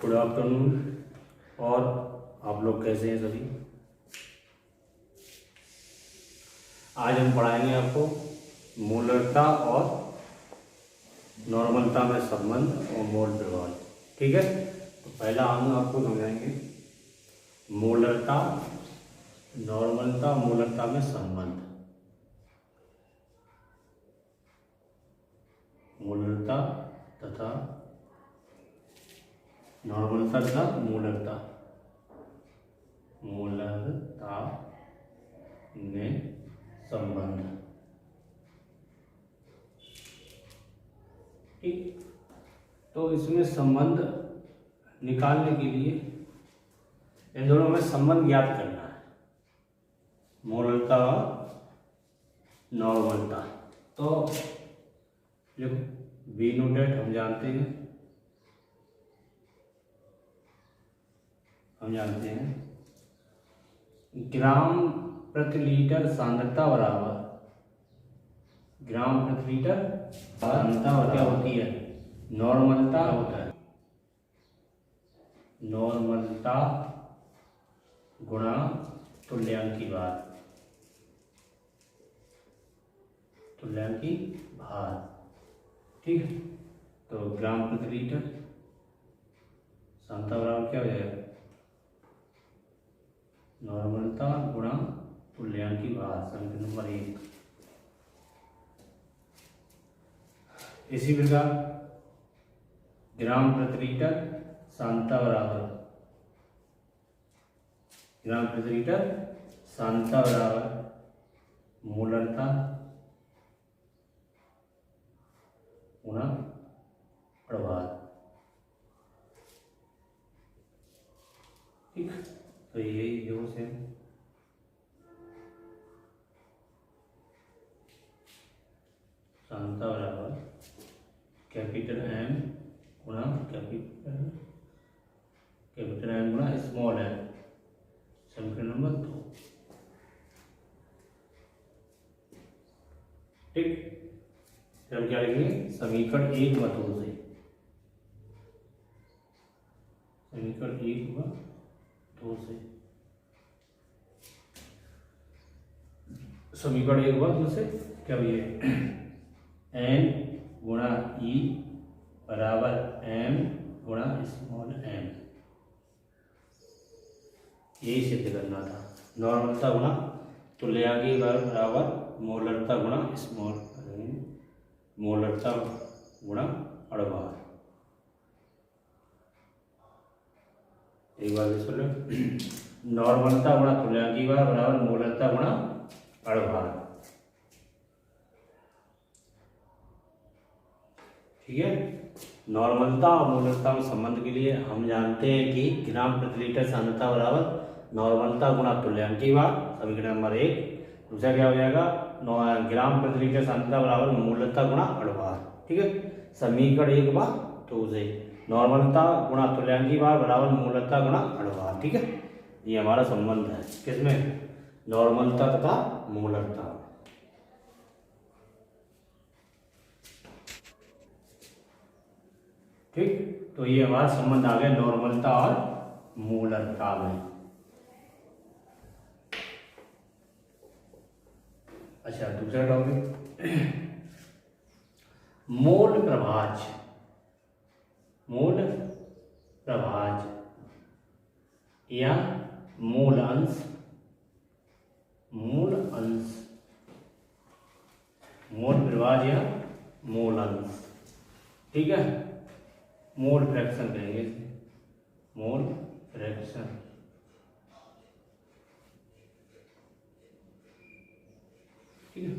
Good afternoon. और आप लोग कैसे हैं सभी। आज हम पढ़ाएंगे आपको मूलरता और नॉर्मलता में संबंध और मोल प्रभाव। ठीक है, तो पहला हम आपको समझाएंगे मूलरता, नॉर्मलता, मूलरता में संबंध। मूलरता तथा नॉर्मलता तथा मूलरता, मूलरता में संबंध। ठीक, तो इसमें संबंध निकालने के लिए इन दोनों में संबंध ज्ञात करना है, मूलरता और नॉर्मलता। तो जो वी नोटेट हम जानते हैं ग्राम प्रति लीटर सांद्रता बराबर, ग्राम प्रति लीटर सांद्रता क्या होती है, नॉर्मलता होता है, नॉर्मलता गुणा तुल्यांकी भार, तुल्यांकी भार। ठीक है, तो ग्राम प्रति लीटर सांद्रता बराबर क्या हो जाएगा, नॉर्मलता गुणा तुल्यांकी भार, समीकरण नंबर 1। इसी प्रकार ग्राम प्रति लीटर सांद्रता बराबर, ग्राम प्रति लीटर सांद्रता बराबर मूलरता गुणा प्रभार। ठीक, तो यही जो से सांद्रता बराबर कैपिटल एम गुणा कैपिटल एम गुणा स्मॉल एम, समीकरण नंबर 2। ठीक, हम क्या लिखेंगे, समीकरण 1 व 2 से, समीकरण 1 व 2 से, समीकरण 1 व 2 से क्या हुई है, एन गुणा ई बराबर एम गुणा स्मॉल एम, यही सिद्ध करना था। नॉर्मलता गुणा तुल्यांकी भार बराबर मूलरता गुणा स्मॉल, मूलरता गुणा अड़भार। एक बार सुन लो, नॉर्मलता गुणा तुल्यांकी भार बराबर मूलरता गुणा अड़भार। ठीक है, नॉर्मलता और मूलरता में संबंध के लिए हम जानते हैं कि ग्राम प्रति लीटर सांद्रता बराबर नॉर्मलता गुणा तुल्यांकी भार, समीकरण नंबर 1। दूसरा क्या हो जाएगा, ग्राम प्रति लीटर सांद्रता बराबर मूलरता गुणा अड़भार। ठीक है, समीकरण 1 व 2 से नॉर्मलता गुणा तुल्यांकी भार बराबर मूलरता गुणा अड़भार। ठीक है, ये हमारा संबंध है किसमें, नॉर्मलता तथा मूलरता। ठीक, तो ये हमारा संबंध आ गया नॉर्मलता और मूलरता में। अच्छा, दूसरा टॉपिक मोल प्रभाज, मूल प्रभाज या मूल अंश, मूल अंश, मोल प्रभाज या मूल अंश। ठीक है, मोल फ्रैक्शन कहेंगे इसे, मोल फ्रैक्शन। ठीक है,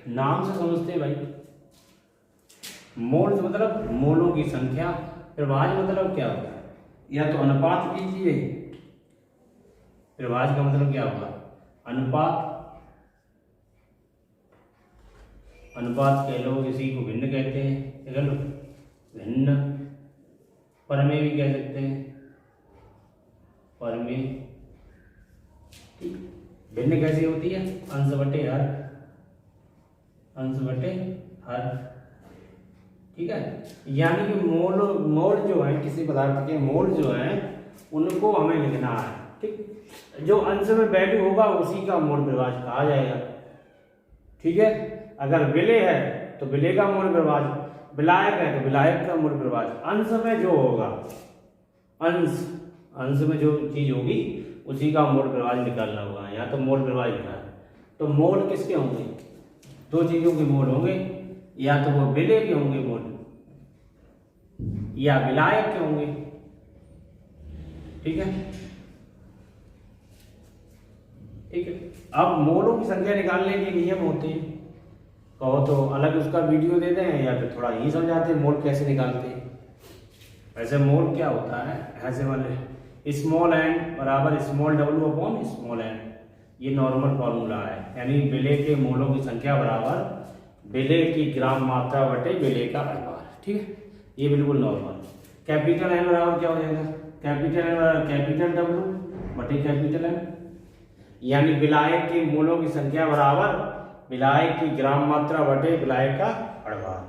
नाम से समझते हैं भाई, मोल से मतलब मोलों की संख्या, प्रभाज मतलब क्या होता है, या तो अनुपात कीजिए, प्रभाज का मतलब क्या होगा, अनुपात, अनुपात कह लो, इसी को भिन्न कहते हैं, कह लो भिन्न, परमेय भी कह सकते हैं, परमेय। ठीक, भिन्न कैसी होती है, अंश बटे हर, अंश बटे हर। ठीक है। यानी कि मोल मोल जो है किसी पदार्थ के मोल जो है उनको हमें लिखना है। ठीक, जो अंश में वैल्यू होगा उसी का मोल प्रवाह कहा जाएगा। ठीक है, अगर विलेय है तो विलेय का मोल प्रवाह, विलायक है तो विलायक का मोल प्रवाह। अंश में जो होगा, अंश में जो चीज होगी उसी का मोल प्रवाह निकालना होगा। यहाँ तो मोल प्रवाह लिखना है। तो मोल किसके होंगे? दो चीजों के मोल होंगे, या तो वो विलेय के होंगे मोल, या विलायक के होंगे। ठीक है, ठीक है। अब मोलों की संख्या निकालने के नियम होते हैं, कहो तो अलग उसका वीडियो दे दें या फिर थोड़ा ही समझाते हैं मोल कैसे निकालते हैं। वैसे मोल क्या होता है, ऐसे वाले स्मॉल एन बराबर स्मॉल डब्ल्यू अपॉन स्मॉल एन, ये नॉर्मल फॉर्मूला है। यानी विलेय के मोलों की संख्या बराबर विलेय की ग्राम मात्रा बटे विलेय का अनुपात। ठीक है, ये बिल्कुल नॉर्मल। कैपिटल एन बराबर क्या हो जाएगा? कैपिटल एन बराबर कैपिटल डब्ल्यू बटे कैपिटल एन, यानी विलायक के मोलों की संख्या बराबर विलायक की ग्राम मात्रा बटे विलायक का अनुपात।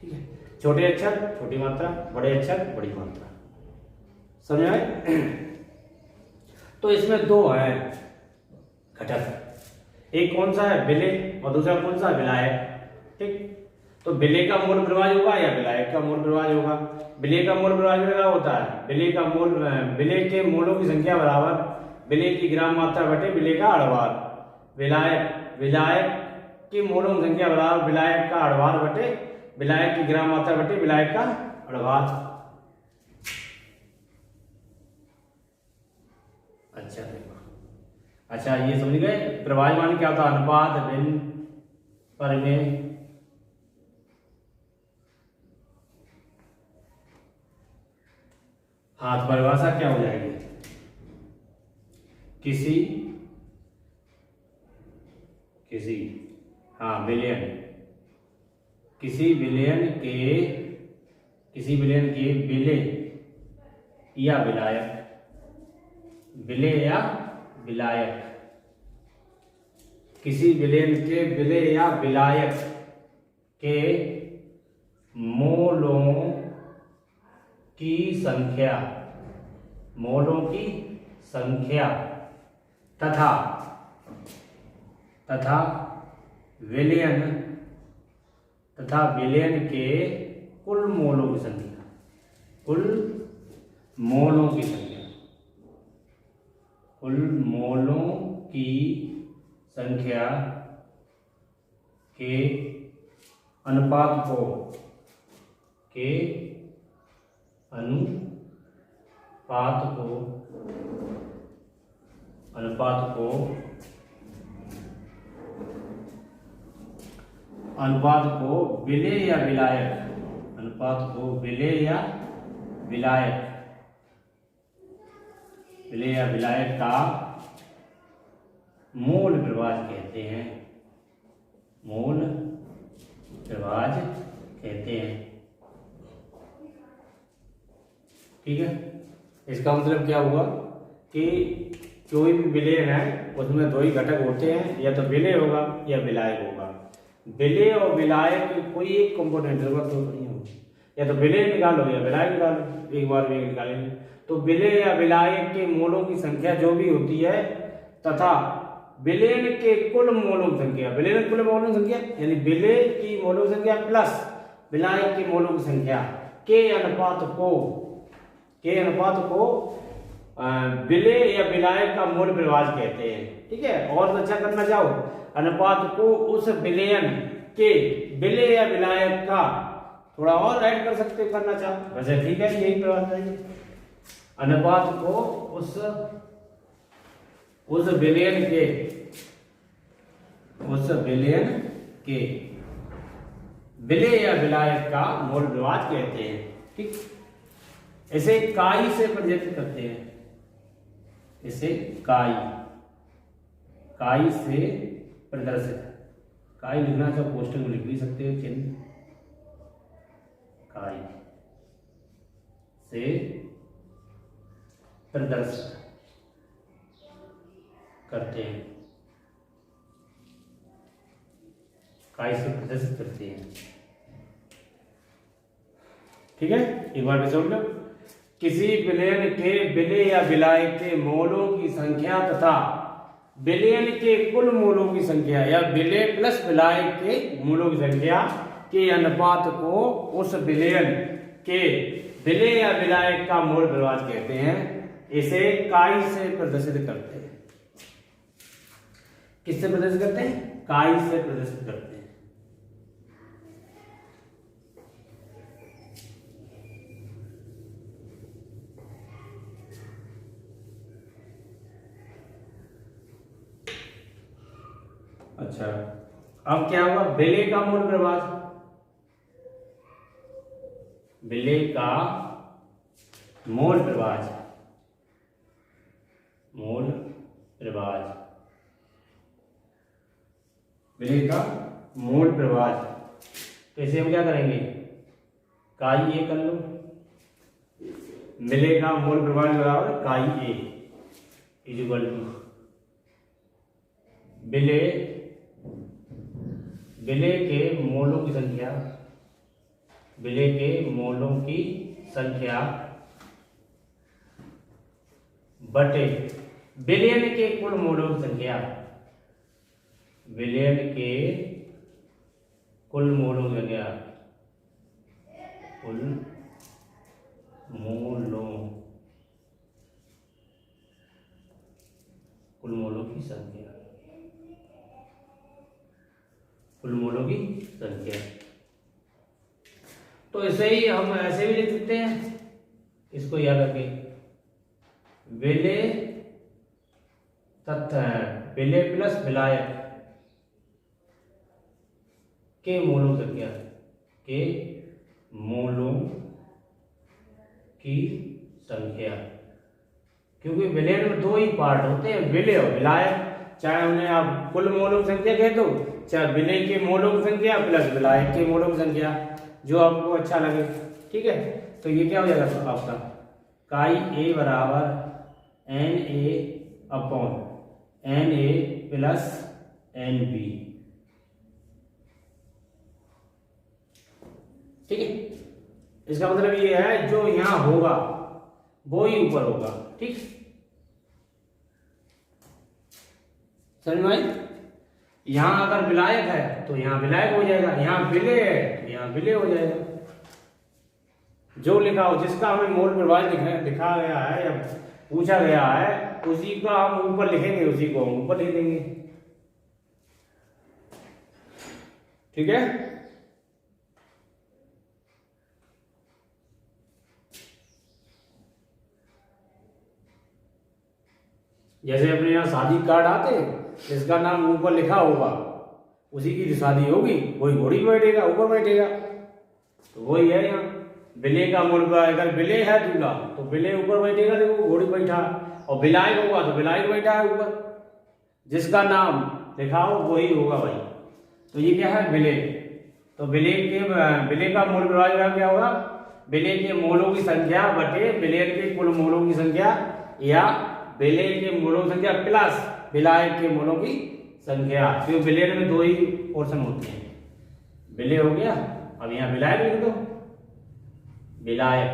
ठीक है, छोटे अक्षर छोटी मात्रा, बड़े अक्षर बड़ी मात्रा। समझ आए? तो इसमें दो है घटक, एक कौन सा है विलेय और दूसरा कौन सा विलायक। ठीक, तो विलेय का मोल प्रवाह होगा या विलायक का मोल प्रवाह होगा। विलेय का मोल प्रवाह क्या होता है? विलेय का मोल, विलेय के मोलों की संख्या बराबर विलेय की ग्राम मात्रा बटे विलेय का अड़वार। विलायक की मोलों की संख्या बराबर विलायक का अड़वार बटे विलायक की ग्राम मात्रा बटे विलायक का अड़वार। अच्छा देखो, अच्छा ये समझ गए। प्रवाहमान क्या होता है? अनुपात भिन्न परिमेय हाँ, तो परिभाषा क्या हो जाएगी? किसी हाँ विलयन, किसी विलयन के विलेय या विलायक, विलेय या विलायक, किसी विलयन के विलेय या विलायक के मोलों की संख्या, मोलों की संख्या तथा विलयन के कुल मोलों की संख्या, कुल मोलों की संख्या, कुल मोलों की संख्या के अनुपात को विलेय या विलायक, अनुपात को विलेय या विलायक का मोल प्रवाह कहते हैं, मोल प्रवाह कहते हैं। ठीक है, इसका मतलब क्या हुआ कि कोई भी विलयन है उसमें दो ही घटक होते हैं, या तो विलेय होगा या विलायक होगा। विलेय और विलायक की कोई एक कंपोनेंट जरूरत तो नहीं होगी, या तो विलेय निकालो या विलायक निकालो, एक बार में निकालेंगे। तो विलेय या विलायक के मोलों की संख्या जो भी होती है तथा विलयन के कुल मोलों की संख्या, विलयन कुल मोलों की संख्या यानी विलेय की मोलों की संख्या प्लस विलायक की मोलों की संख्या के अनुपात को विलेय या विलायक का मोल प्रवाह कहते हैं। ठीक है, और अच्छा करना चाहो, अनुपात को उस विलयन के विलेय या विलायक का थोड़ा और ऐड कर सकते हो, करना चाहो वैसे ठीक है, यही प्रवाह है। अनुपात को उस विलयन के विलेय या विलायक का मोल प्रवाह कहते हैं। ठीक, इसे काई से प्रदर्शित करते हैं, इसे काई से प्रदर्शित, काई लिखना चाहो पोस्टर में लिख भी सकते हो, चिन्ह काई से प्रदर्शित करते हैं, काई से प्रदर्शित करते हैं। ठीक है, एक बार फिर समझ लो। किसी विलयन के विलय या विलाय के मोलों की संख्या तथा विलयन के कुल मोलों की संख्या या विलय प्लस विलाय के मोलों की संख्या के अनुपात को उस विलयन के विलय या विलाय का मोल प्रवाह कहते हैं। इसे काई से प्रदर्शित करते हैं। किससे प्रदर्शित करते हैं? काई से प्रदर्शित करते हैं। अच्छा, अब क्या हुआ? विलय का मूल प्रवाह, विलय का मूल प्रवाह, मूल प्रवाह, विलय का मूल प्रवाह। तो इसे हम क्या करेंगे? काई ए कर लो। विलय का मूल प्रवाह बराबर काई ए इज इक्वल टू विलय के मोलों की संख्या, विलय के मोलों की संख्या बटे विलयन के कुल मोलों की संख्या, विलयन के कुल मोलों की संख्या, कुल मोलों की संख्या, कुल मोलों की संख्या। तो इसे ही हम ऐसे भी लिख सकते हैं, इसको याद रखें, विलय तथा विलय प्लस विलायक के मोलों की संख्या, के मोलों की संख्या। क्योंकि विलयन में दो ही पार्ट होते हैं, विलय और विलायक। चाहे उन्हें आप कुल मोलों की संख्या कह दो, चाहे विलय के मोलों की संख्या प्लस विलायक के मोलों की संख्या, जो आपको अच्छा लगे। ठीक है, तो ये क्या हो जाएगा आपका? काई ए बराबर n a upon n a plus n b. ठीक है, इसका मतलब ये है जो यहां होगा वो ही ऊपर होगा। ठीक, समझ में आई? यहां अगर विलायक है तो यहां विलायक हो जाएगा, यहां विलय है तो यहां विलय हो जाएगा। जो लिखा हो, जिसका हमें मोल प्रवाह लिखा गया है या पूछा गया है, उसी का हम ऊपर लिखेंगे, उसी को हम ऊपर लिख देंगे। ठीक है, जैसे अपने यहाँ शादी कार्ड आते हैं, जिसका नाम ऊपर लिखा होगा उसी की शादी होगी, वही घोड़ी बैठेगा, ऊपर बैठेगा। तो वही है यहाँ विलय का मूल प्रवाह। अगर विलय है दूल्हा तो विलय ऊपर बैठेगा, देखो घोड़ी बैठा, और विलायक होगा तो विलायक बैठा है ऊपर। जिसका नाम लिखा हो वही होगा भाई। तो ये क्या है? विलय। तो विलय का मूल प्रवाह क्या होगा? विलय के मोलों की संख्या बटे विलय के कुल मोलों की संख्या, या विलय के मोलों की संख्या प्लस विलायक के मोलों की संख्या। क्योंकि विलय में दो ही पोर्शन होते हैं, विलय हो गया, अब यहां विलायक लिख दो, विलायक,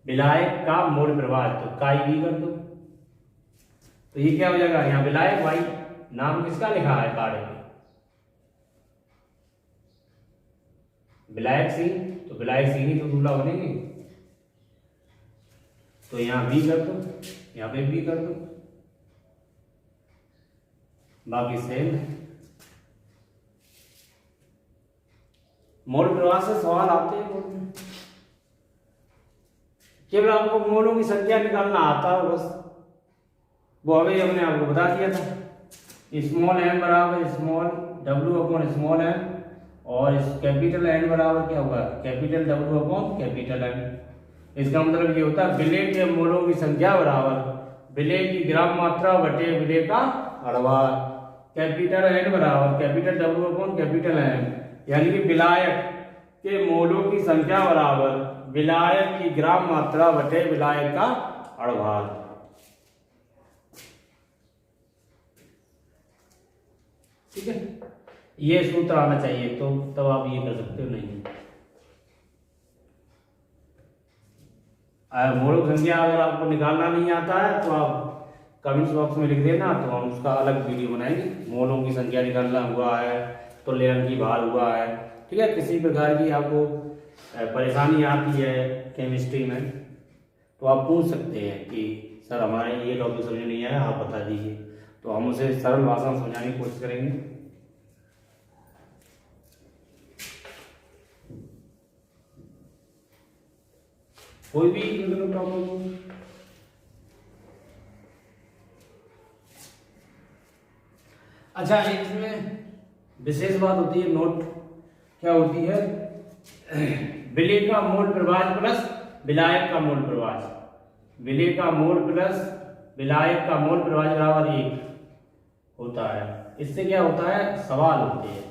विलायक का मूल प्रवाह, तो काई भी कर दो। तो ये क्या हो जाएगा? यहां विलायक, भाई नाम किसका लिखा है कार्ड में? विलायक सिंह, तो विलायक सिंह ही तो दूल्हा बनेंगे। तो यहां भी कर दो, यहां पे भी कर दो, बाकी सेम है। मोल प्रवाह से सवाल आते हैं बोर्ड में, केवल आपको मोलों की संख्या निकालना आता हो बस। वो अभी हमने आपको बता दिया था, स्मॉल एम बराबर स्मॉल डब्ल्यू अपॉन स्मॉल एम, और कैपिटल एन बराबर क्या होगा? कैपिटल डब्ल्यू अपॉन कैपिटल एम। इसका मतलब ये होता है विलय के मोलों की संख्या बराबर विलय की ग्राम मात्रा बटे विलय का अड़वार। कैपिटल एन बराबर कैपिटल डब्ल्यू अपॉन कैपिटल एम, यानी कि विलायक के मोलों की संख्या बराबर विलायक की ग्राम मात्रा बटे विलायक का अड़भार। ठीक है, ये सूत्र आना चाहिए, तो तब आप ये कर सकते हो। नहीं मोलक संख्या अगर आपको निकालना नहीं आता है तो आप कमेंट्स बॉक्स में लिख देना, तो हम उसका अलग वीडियो बनाएंगे। मोलों की संख्या निकालना हुआ है, तुल्यांक की भार हुआ है, ठीक है। किसी प्रकार की आपको परेशानी आती है केमिस्ट्री में तो आप पूछ सकते हैं कि सर हमारे ये टॉपिक समझ नहीं आया, आप बता दीजिए, तो हम उसे सरल भाषा में समझाने की कोशिश करेंगे। कोई भी मतलब टॉपिक। अच्छा, इसमें विशेष बात होती है, नोट क्या होती है, विलेय का मोल प्रभाज प्लस विलायक का मोल प्रभाज, विलेय का मोल प्लस विलायक का मोल प्रभाज बराबर 1 होता है। इससे क्या होता है, सवाल होते हैं,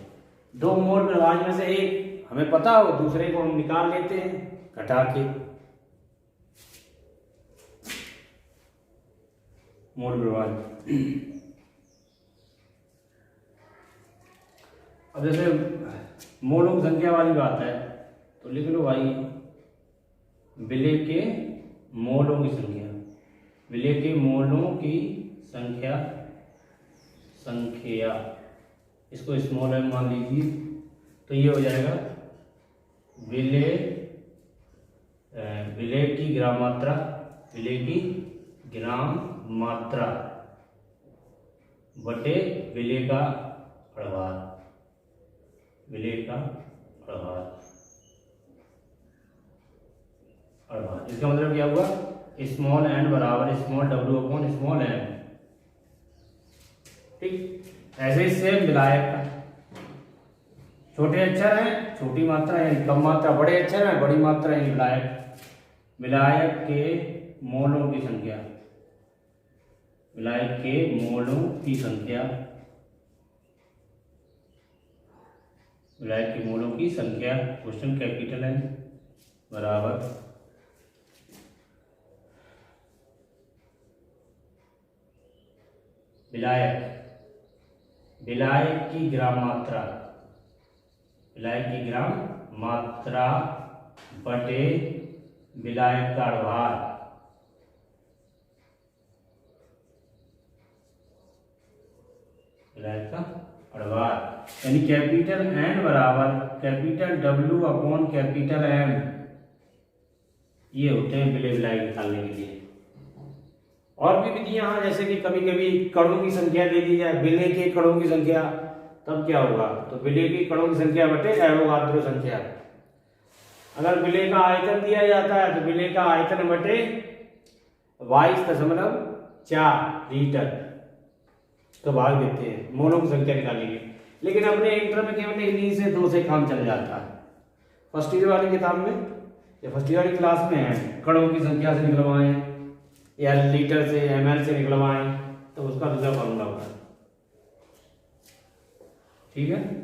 दो मोल प्रभाज में से एक हमें पता हो, दूसरे को हम निकाल लेते हैं घटा के मोल प्रभाज। अब जैसे मोलों की संख्या वाली बात है तो लिख लो भाई, विलेय के मोलों की संख्या, विलेय के मोलों की संख्या, इसको स्मॉल m मान लीजिए, तो ये हो जाएगा विलेय की ग्राम मात्रा, विलेय की ग्राम मात्रा बटे विलेय का प्रभार, विलेय का प्रभार। इसका मतलब क्या हुआ, स्मॉल n बराबर small w upon small m, ठीक। ऐसे ही सेम विलायक का, छोटे अक्षर हैं छोटी मात्रा यानी कम मात्रा, बड़े अक्षर हैं बड़ी मात्रा यानी विलायक। विलायक के मोलों की संख्या, विलायक के मोलों की संख्या, विलायक के मोलों की संख्या, क्वेश्चन कैपिटल है, बराबर विलायक की ग्राम मात्रा, विलायक की ग्राम मात्रा बटे विलायक का भार, विलायक का भार, यानी कैपिटल N बराबर capital W upon capital M, ये होते हैं विलेय विलायक निकालने के लिए। और भी विधियां हैं, जैसे कि कभी कभी कणों की संख्या दे दी जाए, विलेय के कणों की संख्या, तब क्या होगा, तो विलेय की कणों की संख्या बटे एवोगाद्रो संख्या। अगर विलेय का आयतन दिया जाता है तो विलेय का आयतन बटे 22.4 लीटर, तो भाग देते हैं मोलों की संख्या निकालने के लिए। लेकिन अपने इंटर में केवल इन्हीं से 2 से काम चल जाता है। फर्स्ट ईयर वाली किताब में या फर्स्ट ईयर वाली क्लास में है, कणों की संख्या से निकलवाएं या लीटर से ml से निकलवाएं, तो उसका दूसरा फॉर्मूला होगा, ठीक है।